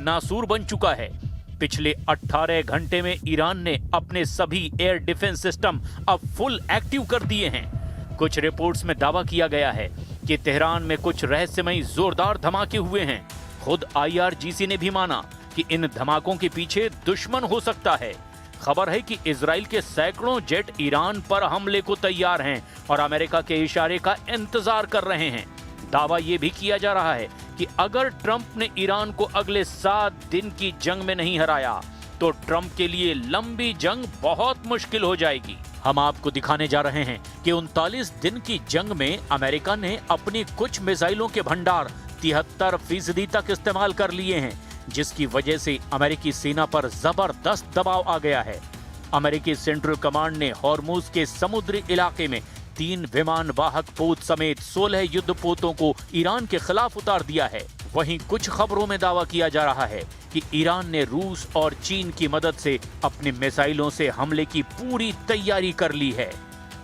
नासूर बन चुका है। पिछले 18 घंटे में ईरान ने अपने सभी एयर डिफेंस सिस्टम अब फुल एक्टिव कर दिए हैं। कुछ रिपोर्ट्स में दावा किया गया है कि तेहरान में कुछ रहस्यमयी जोरदार धमाके हुए हैं। खुद IRGC ने भी माना कि इन धमाकों के पीछे दुश्मन हो सकता है। खबर है कि इजराइल के सैकड़ों जेट ईरान पर हमले को तैयार हैं और अमेरिका के इशारे का इंतजार कर रहे हैं। दावा यह भी किया जा रहा है कि अगर ट्रंप ने ईरान को अगले 7 दिन की जंग में नहीं हराया तो ट्रंप के लिए लंबी जंग बहुत मुश्किल हो जाएगी। हम आपको दिखाने जा रहे हैं कि 39 दिन की जंग में अमेरिका ने अपनी कुछ मिसाइलों के भंडार 73% तक इस्तेमाल कर लिए हैं, जिसकी वजह से अमेरिकी सेना पर जबरदस्त दबाव आ गया है। अमेरिकी सेंट्रल कमांड ने हॉर्मुज के समुद्री इलाके में 3 विमान वाहक पोत समेत 16 युद्धपोतों को ईरान के खिलाफ उतार दिया है। वहीं कुछ खबरों में दावा किया जा रहा है कि ईरान ने रूस और चीन की मदद से अपने मिसाइलों से हमले की पूरी तैयारी कर ली है।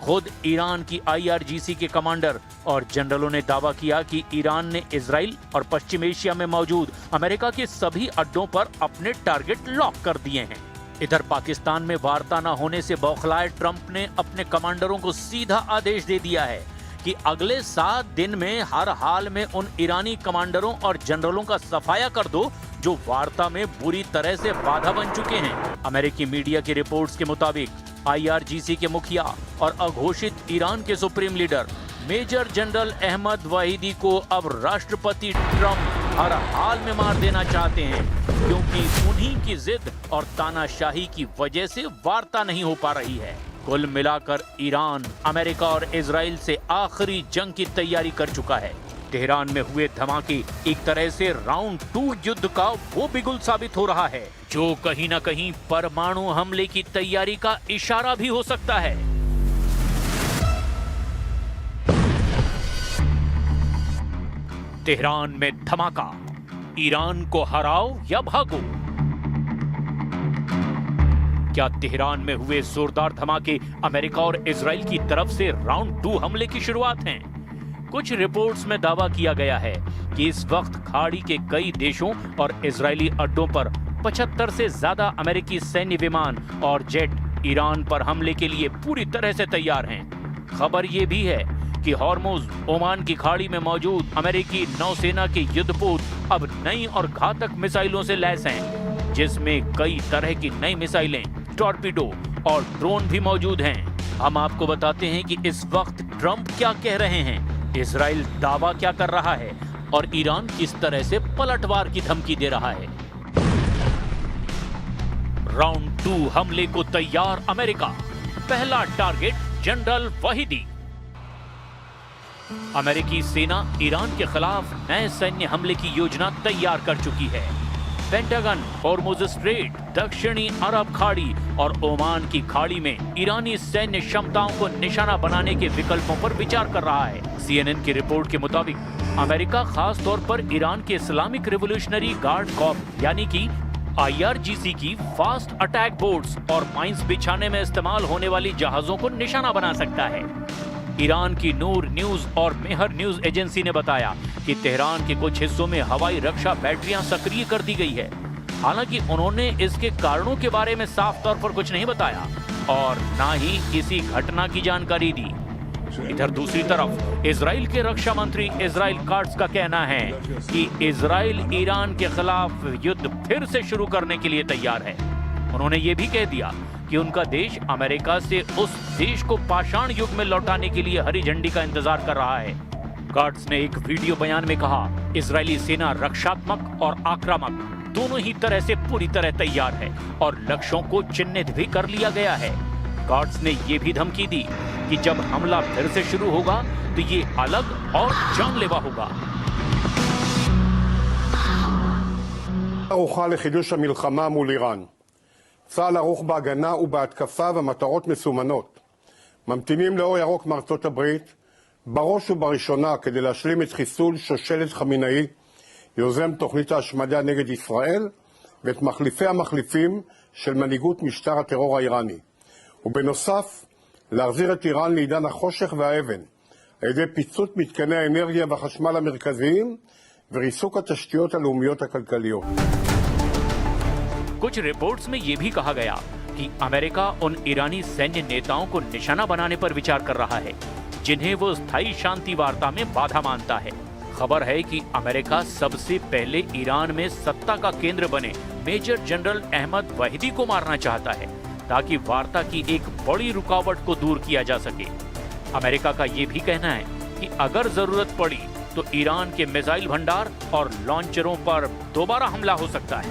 खुद ईरान की IRGC के कमांडर और जनरलों ने दावा किया कि ईरान ने इजराइल और पश्चिम एशिया में मौजूद अमेरिका के सभी अड्डों पर अपने टारगेट लॉक कर दिए हैं। इधर पाकिस्तान में वार्ता न होने से बौखलाए ट्रंप ने अपने कमांडरों को सीधा आदेश दे दिया है कि अगले 7 दिन में हर हाल में उन ईरानी कमांडरों और जनरलों का सफाया कर दो जो वार्ता में बुरी तरह से बाधा बन चुके हैं। अमेरिकी मीडिया की रिपोर्ट्स के मुताबिक IRGC के मुखिया और अघोषित ईरान के supreme leader major general Ahmad Vahidi को अब राष्ट्रपति ट्रंप हर हाल में मार देना चाहते हैं, क्योंकि उन्हीं की जिद और तानाशाही की वजह से वार्ता नहीं हो पा रही है। कुल मिलाकर ईरान अमेरिका और इजराइल से आखिरी जंग की तैयारी कर चुका है। तेहरान में हुए धमाके एक तरह से राउंड 2 युद्ध का वो बिगुल साबित हो रहा है, जो कहीं न कहीं परमाणु हमले की तैयारी का इशारा भी हो सकता है। तेहरान में धमाका, ईरान को हराओ या भागो। क्या तेहरान में हुए जोरदार धमाके अमेरिका और इजराइल की तरफ से राउंड 2 हमले की शुरुआत हैं? कुछ रिपोर्ट्स में दावा किया गया है कि इस वक्त खाड़ी के कई देशों और इजरायली अड्डों पर 75 से ज्यादा अमेरिकी सैन्य विमान और जेट ईरान पर हमले के लिए पूरी तरह से तैयार हैं। खबर यह भी है कि हॉर्मुज ओमान की खाड़ी में मौजूद अमेरिकी नौसेना के युद्धपोत अब नई और घातक मिसाइलों से लैस हैं, जिसमें कई तरह की नई मिसाइलें, टॉर्पीडो और ड्रोन भी मौजूद हैं। हम आपको बताते हैं कि इस वक्त ट्रंप क्या कह रहे हैं, इजराइल दावा क्या कर रहा है और ईरान किस तरह से पलटवार की धमकी दे रहा है। राउंड 2 हमले को तैयार अमेरिका, पहला टारगेट जनरल वाहिदी। अमेरिकी सेना ईरान के खिलाफ नए सैन्य हमले की योजना तैयार कर चुकी है। पेंटागन हॉर्मुज स्ट्रेट, दक्षिणी अरब खाड़ी और ओमान की खाड़ी में ईरानी सैन्य क्षमताओं को निशाना बनाने के विकल्पों पर विचार कर रहा है। CNN की रिपोर्ट के मुताबिक अमेरिका खास तौर पर ईरान के इस्लामिक रिवोल्यूशनरी गार्ड कॉर्प्स यानी कि IRGC की फास्ट अटैक बोट्स और माइंस बिछाने में इस्तेमाल होने वाली जहाजों को निशाना बना सकता है। ईरान की नूर न्यूज और मेहर न्यूज एजेंसी ने बताया कि तेहरान के कुछ हिस्सों में हवाई रक्षा बैटरियां सक्रिय कर दी गई है। हालांकि उन्होंने इसके कारणों के बारे में साफ तौर पर कुछ नहीं बताया और ना ही किसी घटना की जानकारी दी। इधर दूसरी तरफ इजराइल के रक्षा मंत्री इजराइल काट्स का कहना है कि इजराइल ईरान के खिलाफ युद्ध फिर से शुरू करने के लिए तैयार है। उन्होंने ये भी कह दिया कि उनका देश अमेरिका से उस देश को पाषाण युग में लौटाने के लिए हरी झंडी का इंतजार कर रहा है। काट्स ने एक वीडियो बयान में कहा, इजरायली सेना रक्षात्मक और आक्रामक दोनों ही तरह से पूरी तरह तैयार है और लक्ष्यों को चिन्हित भी कर लिया गया है। काट्स ने ये भी धमकी दी कि जब हमला फिर से शुरू होगा तो ये अलग और जानलेवा होगा। ערוכה לחידוש המלחמה מול איראן. צה"ל ערוך בהגנה ובהתקפה ומטרות מסומנות. ממתינים לאור ירוק מארצות הברית, בראש ובראשונה כדי להשלים את חיסול שושלת חמינאי, יוזם תוכנית ההשמדה נגד ישראל, ואת מחליפי המחליפים של מנהיגות משטר הטרור האיראני. ובנוסף, להחזיר את איראן לעידן החושך והאבן, על ידי פיצוץ מתקני האנרגיה והחשמל המרכזיים, וריסוק התשתיות הלאומיות הכלכליות. कुछ रिपोर्ट्स में यह भी कहा गया कि अमेरिका उन ईरानी सैन्य नेताओं को निशाना बनाने पर विचार कर रहा है जिन्हें वो स्थायी शांति वार्ता में बाधा मानता है। खबर है कि अमेरिका सबसे पहले ईरान में सत्ता का केंद्र बने मेजर जनरल अहमद वहीदी को मारना चाहता है ताकि वार्ता की एक बड़ी रुकावट को दूर किया जा सके। अमेरिका का ये भी कहना है कि अगर जरूरत पड़ी तो ईरान के मिसाइल भंडार और लॉन्चरों पर दोबारा हमला हो सकता है।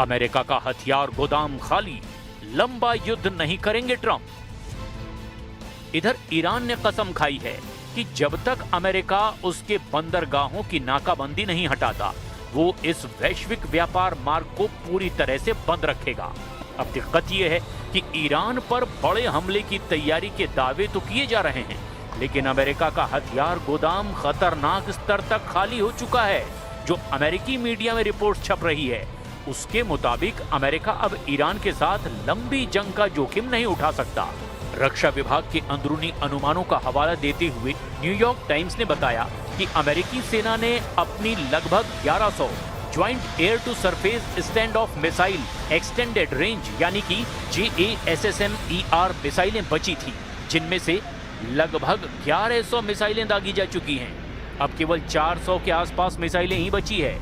अमेरिका का हथियार गोदाम खाली, लंबा युद्ध नहीं करेंगे ट्रंप। इधर ईरान ने कसम खाई है कि जब तक अमेरिका उसके बंदरगाहों की नाकाबंदी नहीं हटाता वो इस वैश्विक व्यापार मार्ग को पूरी तरह से बंद रखेगा। अब दिक्कत यह है कि ईरान पर बड़े हमले की तैयारी के दावे तो किए जा रहे हैं, लेकिन अमेरिका का हथियार गोदाम खतरनाक स्तर तक खाली हो चुका है। जो अमेरिकी मीडिया में रिपोर्ट छप रही है उसके मुताबिक अमेरिका अब ईरान के साथ लंबी जंग का जोखिम नहीं उठा सकता। रक्षा विभाग के अंदरूनी अनुमानों का हवाला देते हुए न्यूयॉर्क टाइम्स ने बताया कि अमेरिकी सेना ने अपनी लगभग 1100 joint air to surface stand off missile extended range यानी कि JASSM-ER मिसाइलें बची थी, जिनमें से लगभग 1100 मिसाइलें दागी जा चुकी हैं। अब केवल 400 के आसपास मिसाइलें ही बची है।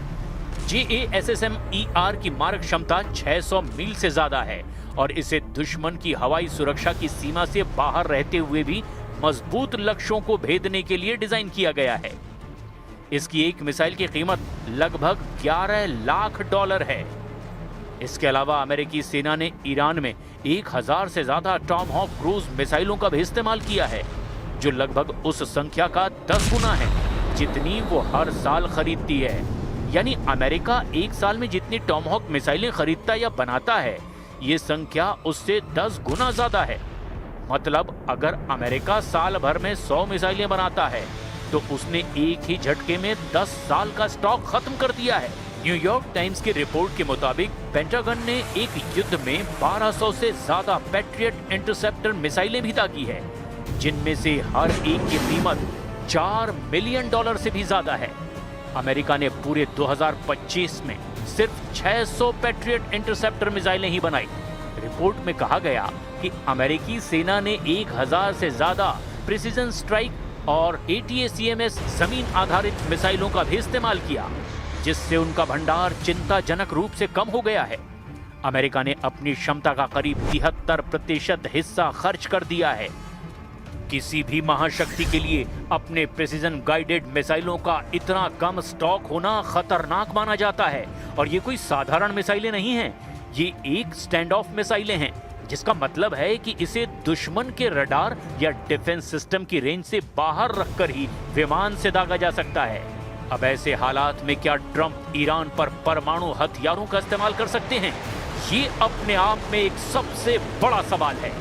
JASSM-ER की मारक क्षमता 600 मील से ज्यादा है और इसे दुश्मन की हवाई सुरक्षा की सीमा से बाहर रहते हुए भी मजबूत लक्ष्यों को भेदने के लिए डिजाइन किया गया है। इसकी एक मिसाइल की कीमत लगभग $11 लाख है। इसके अलावा अमेरिकी सेना ने ईरान में 1000 से ज्यादा टॉमहॉक क्रूज मिसाइलों का भी इस्तेमाल किया है, जो लगभग उस संख्या का 10 गुना है जितनी वो हर साल खरीदती है। यानी अमेरिका एक साल में जितनी टॉमहॉक मिसाइलें खरीदता या बनाता है, ये संख्या उससे 10 गुना ज्यादा है। मतलब अगर अमेरिका साल भर में 100 मिसाइलें बनाता है तो उसने एक ही झटके में 10 साल का स्टॉक खत्म कर दिया है। न्यूयॉर्क टाइम्स की रिपोर्ट के मुताबिक पेंटागन ने एक युद्ध में 1200 से ज्यादा पैट्रियट इंटरसेप्टर मिसाइलें भी दागी है, जिनमें से हर एक की कीमत $4 मिलियन से भी ज्यादा है। अमेरिका ने पूरे 2025 में सिर्फ 600 पैट्रियट इंटरसेप्टर मिसाइलें ही बनाई। रिपोर्ट में कहा गया कि अमेरिकी सेना ने 1000 से ज्यादा प्रिसीजन स्ट्राइक और ATACMS जमीन आधारित मिसाइलों का भी इस्तेमाल किया, जिससे उनका भंडार चिंताजनक रूप से कम हो गया है। अमेरिका ने अपनी क्षमता का करीब 73% हिस्सा खर्च कर दिया है। किसी भी महाशक्ति के लिए अपने प्रिसीजन गाइडेड मिसाइलों का इतना कम स्टॉक होना खतरनाक माना जाता है। और ये कोई साधारण मिसाइलें नहीं हैं, ये एक स्टैंड ऑफ मिसाइलें हैं, जिसका मतलब है कि इसे दुश्मन के रडार या डिफेंस सिस्टम की रेंज से बाहर रखकर ही विमान से दागा जा सकता है। अब ऐसे हालात में क्या ट्रंप ईरान पर परमाणु हथियारों का इस्तेमाल कर सकते हैं? ये अपने आप में एक सबसे बड़ा सवाल है।